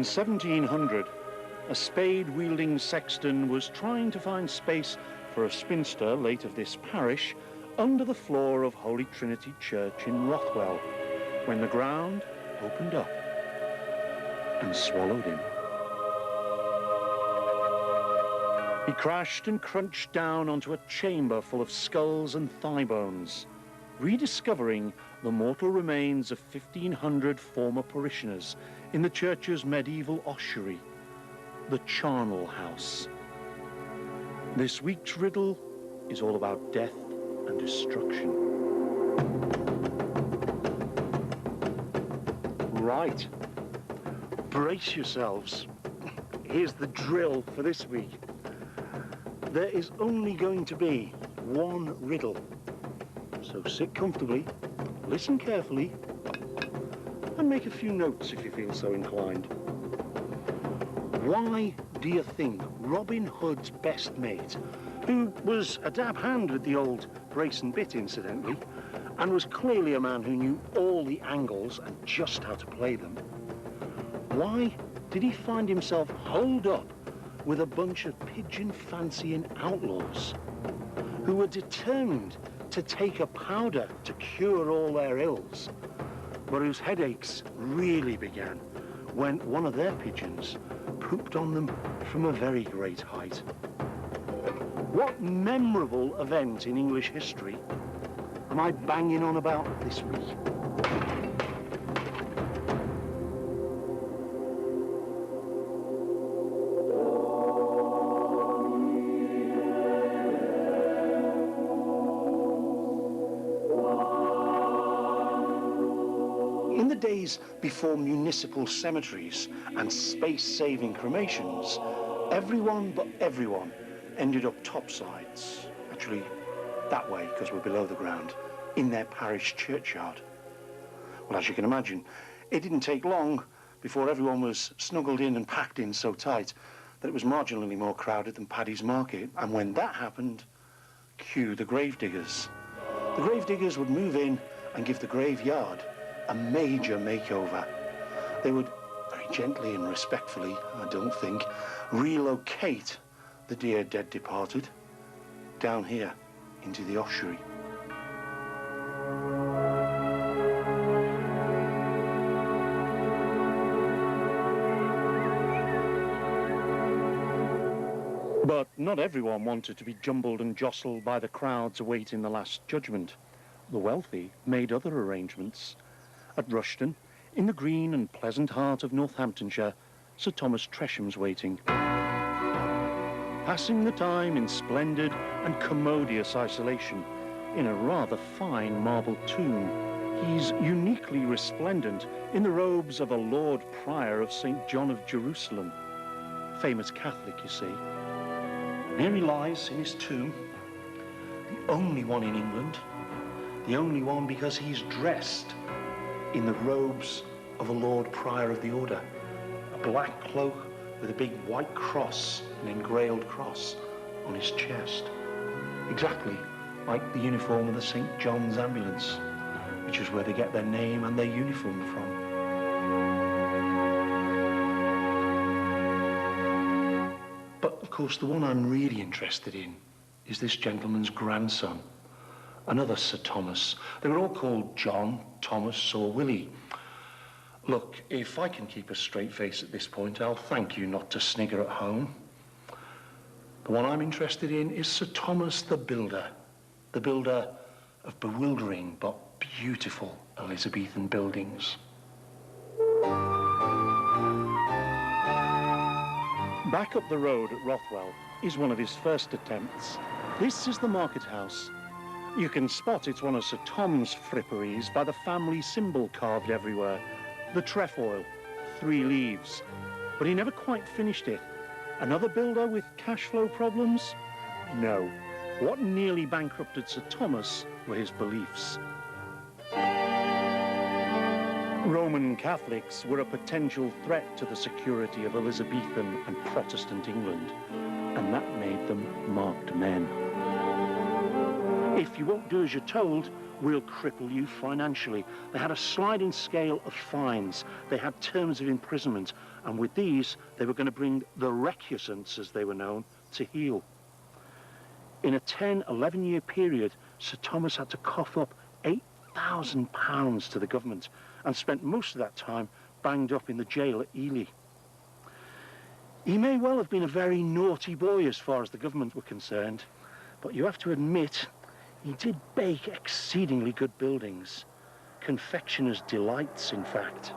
In 1700, a spade-wielding sexton was trying to find space for a spinster, late of this parish, under the floor of Holy Trinity Church in Rothwell, when the ground opened up and swallowed him. He crashed and crunched down onto a chamber full of skulls and thigh bones, rediscovering the mortal remains of 1,500 former parishioners in the church's medieval ossuary, the charnel house. This week's riddle is all about death and destruction. Right, brace yourselves. Here's the drill for this week. There is only going to be one riddle. So sit comfortably, listen carefully, and make a few notes if you feel so inclined. Why do you think Robin Hood's best mate, who was a dab hand with the old brace and bit incidentally, and was clearly a man who knew all the angles and just how to play them, why did he find himself holed up with a bunch of pigeon-fancying outlaws who were determined to take a powder to cure all their ills, but whose headaches really began when one of their pigeons pooped on them from a very great height? What memorable event in English history am I banging on about this week? In the days before municipal cemeteries and space-saving cremations, everyone but everyone ended up topsides, actually that way because we're below the ground, in their parish churchyard. Well, as you can imagine, it didn't take long before everyone was snuggled in and packed in so tight that it was marginally more crowded than Paddy's Market. And when that happened, cue the gravediggers. The gravediggers would move in and give the graveyard a major makeover. They would very gently and respectfully, I don't think, relocate the dear dead departed down here into the ossuary. But not everyone wanted to be jumbled and jostled by the crowds awaiting the Last Judgment. The wealthy made other arrangements. At Rushton, in the green and pleasant heart of Northamptonshire, Sir Thomas Tresham's waiting. Passing the time in splendid and commodious isolation in a rather fine marble tomb, he's uniquely resplendent in the robes of a Lord Prior of St. John of Jerusalem. Famous Catholic, you see. And here he lies in his tomb, the only one in England, the only one because he's dressed in the robes of a Lord Prior of the Order, a black cloak with a big white cross, an engrailed cross on his chest, exactly like the uniform of the St. John's ambulance, which is where they get their name and their uniform from. But of course, the one I'm really interested in is this gentleman's grandson, another Sir Thomas. They were all called John, Thomas, or Willie. Look, if I can keep a straight face at this point, I'll thank you not to snigger at home. The one I'm interested in is Sir Thomas the builder of bewildering but beautiful Elizabethan buildings. Back up the road at Rothwell is one of his first attempts. This is the market house. You can spot it's one of Sir Tom's fripperies by the family symbol carved everywhere, the trefoil, 3 leaves. But he never quite finished it. Another builder with cash flow problems? No. What nearly bankrupted Sir Thomas were his beliefs. Roman Catholics were a potential threat to the security of Elizabethan and Protestant England, and that made them marked men. If you won't do as you're told, we'll cripple you financially. They had a sliding scale of fines. They had terms of imprisonment. And with these, they were going to bring the recusants, as they were known, to heel. In a 10, 11-year period, Sir Thomas had to cough up £8,000 to the government and spent most of that time banged up in the jail at Ely. He may well have been a very naughty boy as far as the government were concerned, but you have to admit he did bake exceedingly good buildings. Confectioner's delights, in fact.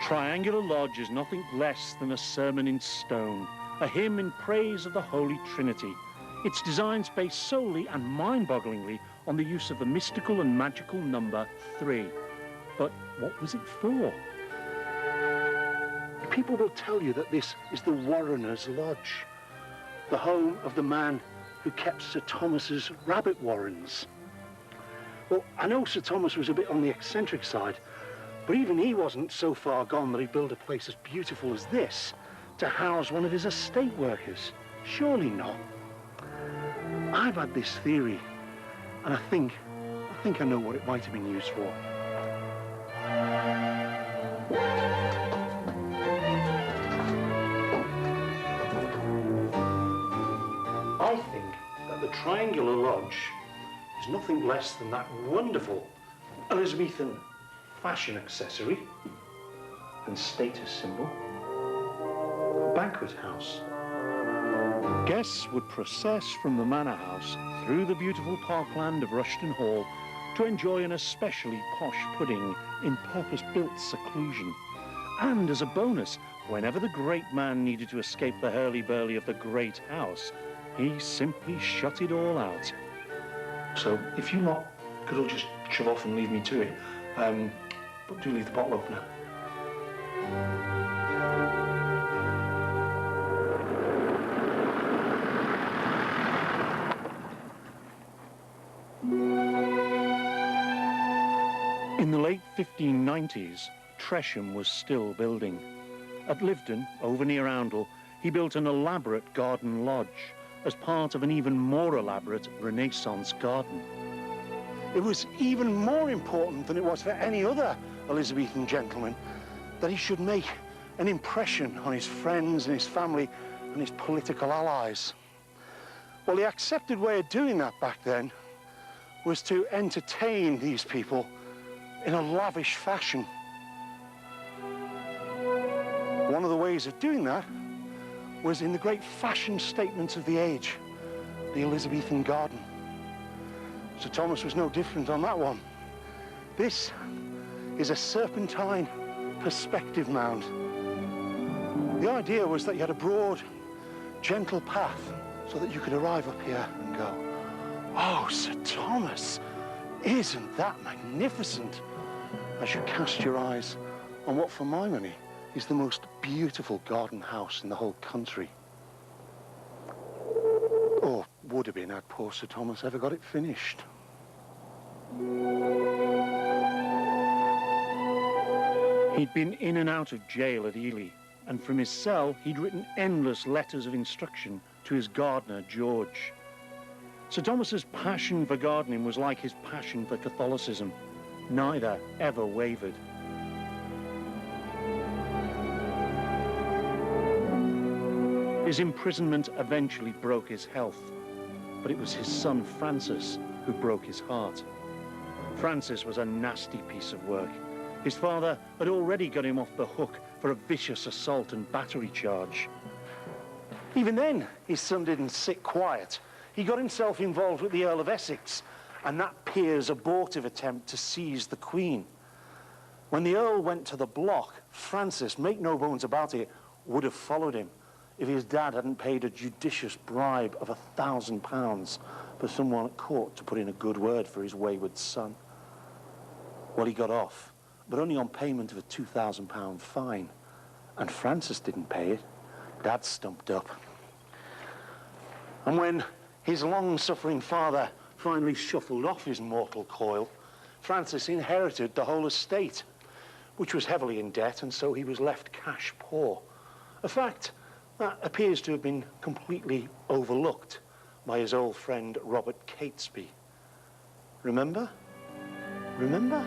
Triangular Lodge is nothing less than a sermon in stone, a hymn in praise of the Holy Trinity. Its design's based solely and mind-bogglingly on the use of the mystical and magical number 3. But what was it for? People will tell you that this is the Warrener's Lodge, the home of the man who kept Sir Thomas's rabbit warrens. Well, I know Sir Thomas was a bit on the eccentric side, but even he wasn't so far gone that he'd build a place as beautiful as this to house one of his estate workers. Surely not. I've had this theory, and I think I know what it might have been used for. I think that the Triangular Lodge is nothing less than that wonderful Elizabethan fashion accessory and status symbol, banquet house. Guests would process from the manor house through the beautiful parkland of Rushton Hall to enjoy an especially posh pudding in purpose-built seclusion. And as a bonus, whenever the great man needed to escape the hurly-burly of the great house, he simply shut it all out. So if you lot could all just shove off and leave me to it, but do leave the bottle opener. In the late 1590s, Tresham was still building. At Lyveden, over near Oundle, he built an elaborate garden lodge as part of an even more elaborate Renaissance garden. It was even more important than it was for any other Elizabethan gentleman that he should make an impression on his friends and his family and his political allies. Well, the accepted way of doing that back then was to entertain these people in a lavish fashion. One of the ways of doing that was in the great fashion statements of the age, the Elizabethan garden. Sir Thomas was no different on that one. This is a serpentine perspective mound. The idea was that you had a broad, gentle path so that you could arrive up here and go, "Oh, Sir Thomas, isn't that magnificent?" as you cast your eyes on what, for my money, is the most beautiful garden house in the whole country. Or would have been had poor Sir Thomas ever got it finished. He'd been in and out of jail at Ely, and from his cell he'd written endless letters of instruction to his gardener, George. Sir Thomas's passion for gardening was like his passion for Catholicism. Neither ever wavered. His imprisonment eventually broke his health, but it was his son Francis who broke his heart. Francis was a nasty piece of work. His father had already got him off the hook for a vicious assault and battery charge. Even then, his son didn't sit quiet. He got himself involved with the Earl of Essex and that peer's abortive attempt to seize the Queen. When the Earl went to the block, Francis, make no bones about it, would have followed him if his dad hadn't paid a judicious bribe of £1,000 for someone at court to put in a good word for his wayward son. Well, he got off, but only on payment of a £2,000 fine. And Francis didn't pay it. Dad stumped up. And when his long-suffering father finally shuffled off his mortal coil, Francis inherited the whole estate, which was heavily in debt, and so he was left cash poor. A fact That appears to have been completely overlooked by his old friend Robert Catesby. Remember? Remember?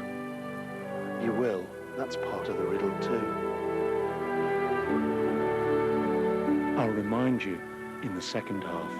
You will. That's part of the riddle too. I'll remind you in the second half.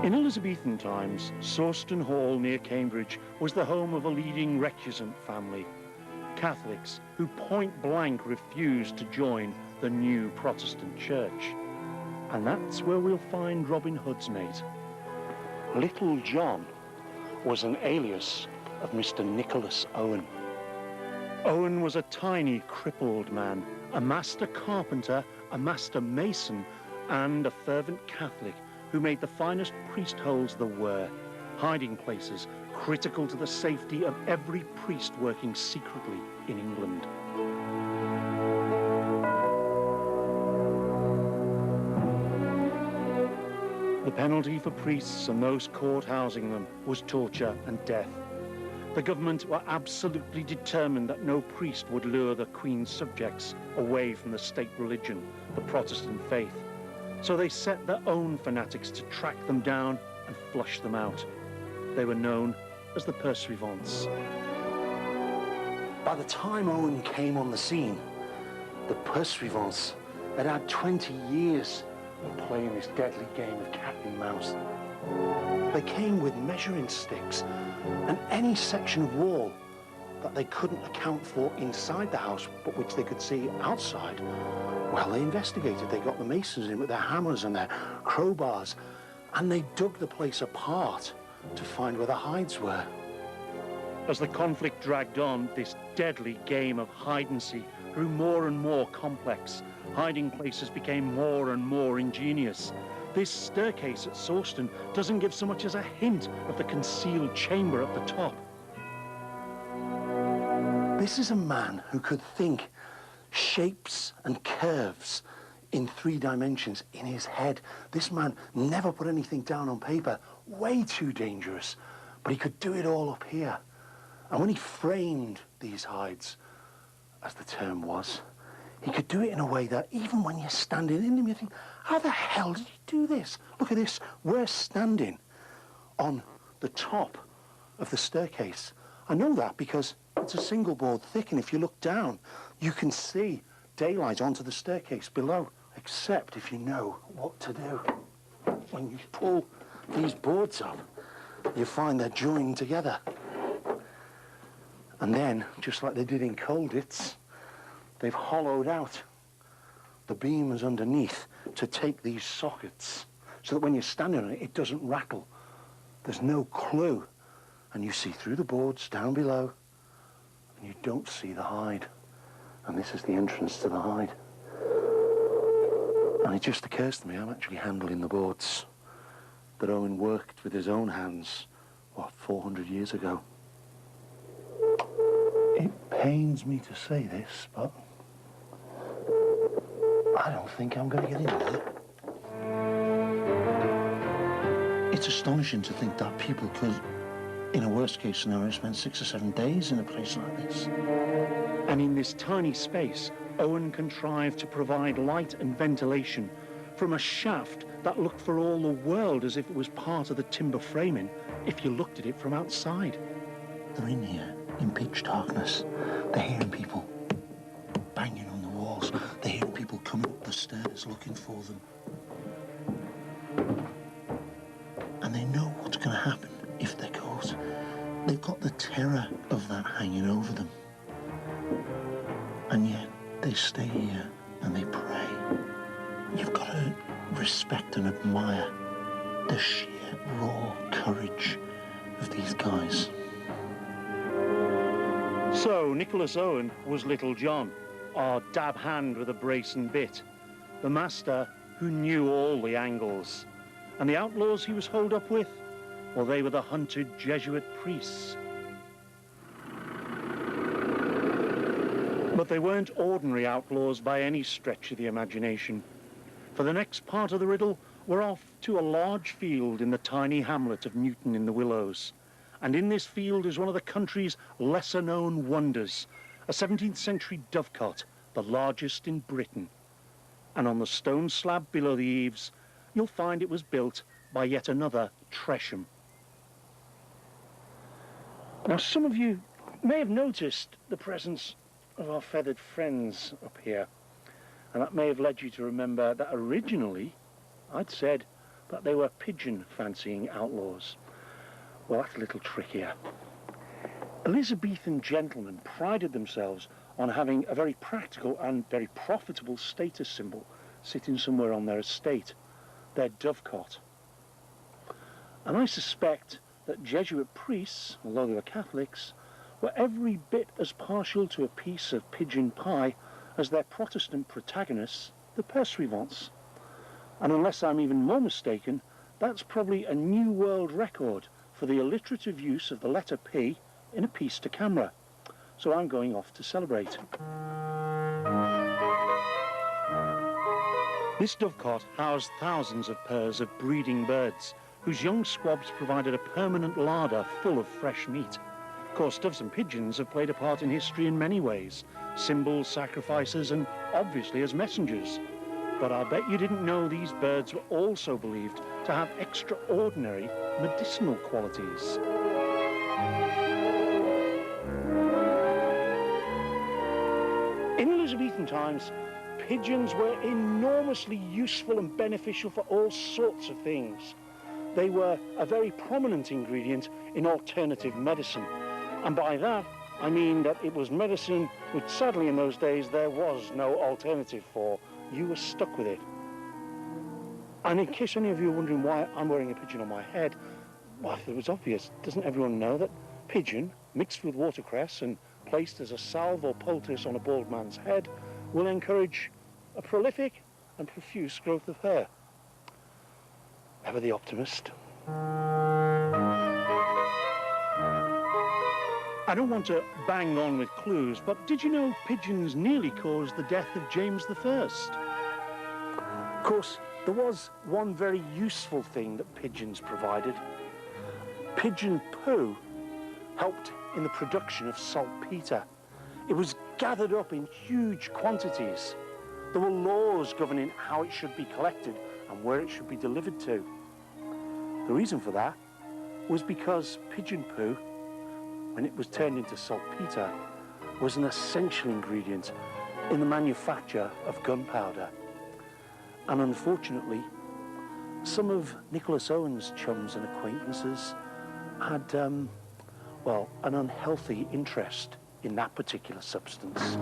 In Elizabethan times, Sawston Hall near Cambridge was the home of a leading recusant family, Catholics who point blank refused to join the new Protestant church. And that's where we'll find Robin Hood's mate. Little John was an alias of Mr. Nicholas Owen. Owen was a tiny, crippled man, a master carpenter, a master mason, and a fervent Catholic who made the finest priest holes there were, hiding places critical to the safety of every priest working secretly in England. The penalty for priests and those caught housing them was torture and death. The government were absolutely determined that no priest would lure the Queen's subjects away from the state religion, the Protestant faith. So they set their own fanatics to track them down and flush them out. They were known as the Pursuivants. By the time Owen came on the scene, the Pursuivants had had 20 years of playing this deadly game of cat and mouse. They came with measuring sticks and any section of wall that they couldn't account for inside the house, but which they could see outside. Well, they investigated. They got the masons in with their hammers and their crowbars, and they dug the place apart to find where the hides were. As the conflict dragged on, this deadly game of hide-and-seek grew more and more complex. Hiding places became more and more ingenious. This staircase at Sawston doesn't give so much as a hint of the concealed chamber at the top. This is a man who could think shapes and curves in 3 dimensions in his head. This man never put anything down on paper. Way too dangerous. But he could do it all up here. And when he framed these hides, as the term was, he could do it in a way that even when you're standing in them, you think, how the hell did he do this? Look at this. We're standing on the top of the staircase. I know that because it's a single board thick, and if you look down, you can see daylight onto the staircase below, except if you know what to do. When you pull these boards up, you find they're joined together. And then, just like they did in Colditz, they've hollowed out the beams underneath to take these sockets so that when you're standing on it, it doesn't rattle. There's no clue. And you see through the boards down below, and you don't see the hide. And this is the entrance to the hide. And it just occurs to me, I'm actually handling the boards that Owen worked with his own hands, what, 400 years ago. It pains me to say this, but I don't think I'm going to get in there. It's astonishing to think that people could, in a worst-case scenario, spend 6 or 7 days in a place like this. And in this tiny space, Owen contrived to provide light and ventilation from a shaft that looked for all the world as if it was part of the timber framing if you looked at it from outside. They're in here in pitch darkness. They're hearing people banging on the walls. They're hearing people coming up the stairs looking for them. And they know what's going to happen if they're caught. They've got the terror of that hanging over them. And yet they stay here and they pray. You've got to respect and admire the sheer raw courage of these guys. So Nicholas Owen was Little John, our dab hand with a brace and bit, the master who knew all the angles. And the outlaws he was holed up with? Well, they were the hunted Jesuit priests. But they weren't ordinary outlaws by any stretch of the imagination. For the next part of the riddle, we're off to a large field in the tiny hamlet of Newton in the Willows. And in this field is one of the country's lesser-known wonders, a 17th century dovecot, the largest in Britain. And on the stone slab below the eaves, you'll find it was built by yet another Tresham. Now, some of you may have noticed the presence of our feathered friends up here, and that may have led you to remember that originally I'd said that they were pigeon-fancying outlaws. Well, that's a little trickier. Elizabethan gentlemen prided themselves on having a very practical and very profitable status symbol sitting somewhere on their estate, their dovecot. And I suspect that Jesuit priests, although they were Catholics, were every bit as partial to a piece of pigeon pie as their Protestant protagonists, the pursuivants. And unless I'm even more mistaken, that's probably a new world record for the alliterative use of the letter P in a piece to camera. So I'm going off to celebrate. This dovecot housed thousands of pairs of breeding birds, whose young squabs provided a permanent larder full of fresh meat. Of course, doves and pigeons have played a part in history in many ways, symbols, sacrifices, and obviously as messengers. But I bet you didn't know these birds were also believed to have extraordinary medicinal qualities. In Elizabethan times, pigeons were enormously useful and beneficial for all sorts of things. They were a very prominent ingredient in alternative medicine. And by that, I mean that it was medicine which sadly in those days there was no alternative for. You were stuck with it. And in case any of you are wondering why I'm wearing a pigeon on my head, well, it was obvious. Doesn't everyone know that pigeon mixed with watercress and placed as a salve or poultice on a bald man's head will encourage a prolific and profuse growth of hair? Ever the optimist. I don't want to bang on with clues, but did you know pigeons nearly caused the death of James I? Of course, there was one very useful thing that pigeons provided. Pigeon poo helped in the production of saltpeter. It was gathered up in huge quantities. There were laws governing how it should be collected and where it should be delivered to. The reason for that was because pigeon poo, when it was turned into saltpeter, was an essential ingredient in the manufacture of gunpowder. And unfortunately, some of Nicholas Owen's chums and acquaintances had, well, an unhealthy interest in that particular substance.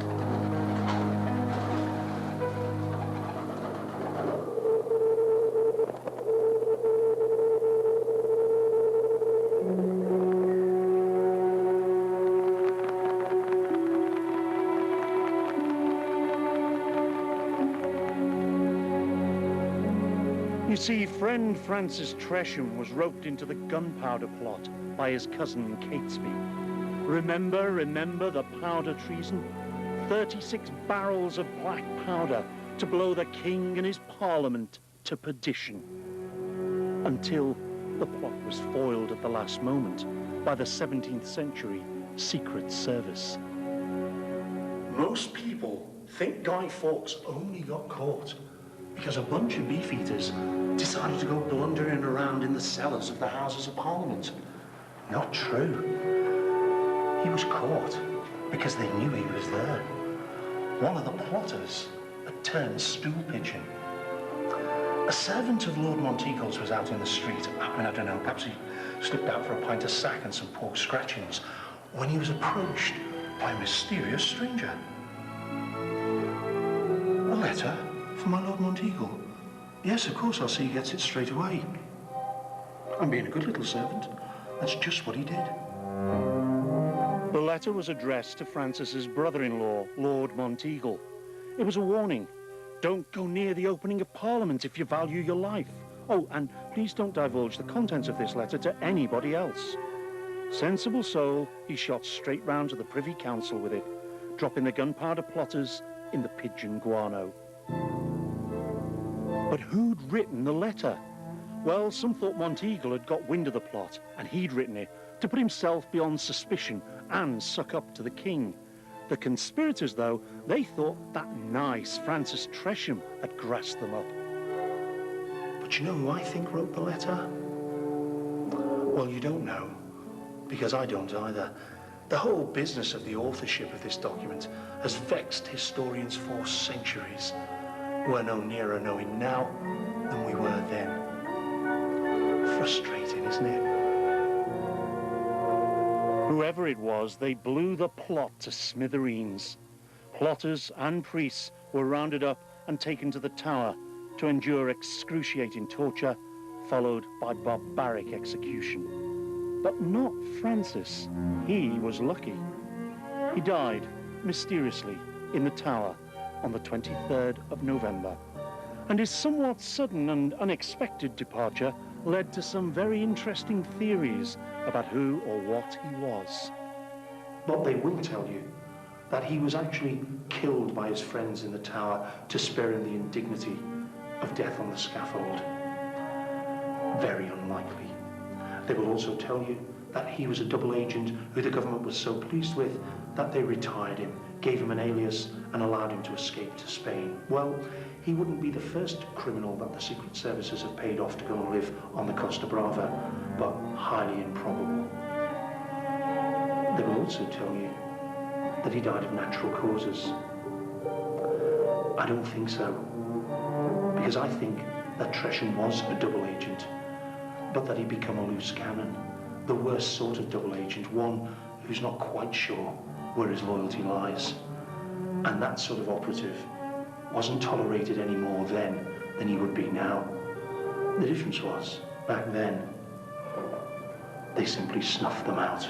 You see, friend Francis Tresham was roped into the gunpowder plot by his cousin Catesby. Remember the powder treason? 36 barrels of black powder to blow the king and his parliament to perdition. Until the plot was foiled at the last moment by the 17th century Secret Service. Most people think Guy Fawkes only got caught because a bunch of beefeaters decided to go blundering around in the cellars of the Houses of Parliament. Not true. He was caught because they knew he was there. One of the plotters had turned stool pigeon. A servant of Lord Monteagle's was out in the street. I mean, I don't know, perhaps he slipped out for a pint of sack and some pork scratchings when he was approached by a mysterious stranger. A letter for my Lord Monteagle. Yes, of course, I'll see he gets it straight away. I'm being a good little servant. That's just what he did. The letter was addressed to Francis's brother-in-law, Lord Monteagle. It was a warning. Don't go near the opening of Parliament if you value your life. Oh, and please don't divulge the contents of this letter to anybody else. Sensible soul, he shot straight round to the Privy Council with it, dropping the gunpowder plotters in the pigeon guano. But who'd written the letter? Well, some thought Monteagle had got wind of the plot, and he'd written it to put himself beyond suspicion and suck up to the king. The conspirators, though, they thought that nice Francis Tresham had grassed them up. But you know who I think wrote the letter? Well, you don't know, because I don't either. The whole business of the authorship of this document has vexed historians for centuries. We're no nearer knowing now than we were then. Frustrating, isn't it? Whoever it was, they blew the plot to smithereens. Plotters and priests were rounded up and taken to the Tower to endure excruciating torture, followed by barbaric execution. But not Francis. He was lucky. He died, mysteriously, in the Tower on the 23rd of November. And his somewhat sudden and unexpected departure led to some very interesting theories about who or what he was. But they will tell you that he was actually killed by his friends in the Tower to spare him the indignity of death on the scaffold. Very unlikely. They will also tell you that he was a double agent who the government was so pleased with that they retired him, gave him an alias, and allowed him to escape to Spain. Well, he wouldn't be the first criminal that the Secret Services have paid off to go and live on the Costa Brava, but highly improbable. They will also tell you that he died of natural causes. I don't think so, because I think that Tresham was a double agent, but that he'd become a loose cannon, the worst sort of double agent, one who's not quite sure where his loyalty lies. And that sort of operative wasn't tolerated any more then than he would be now. The difference was, back then, they simply snuffed them out.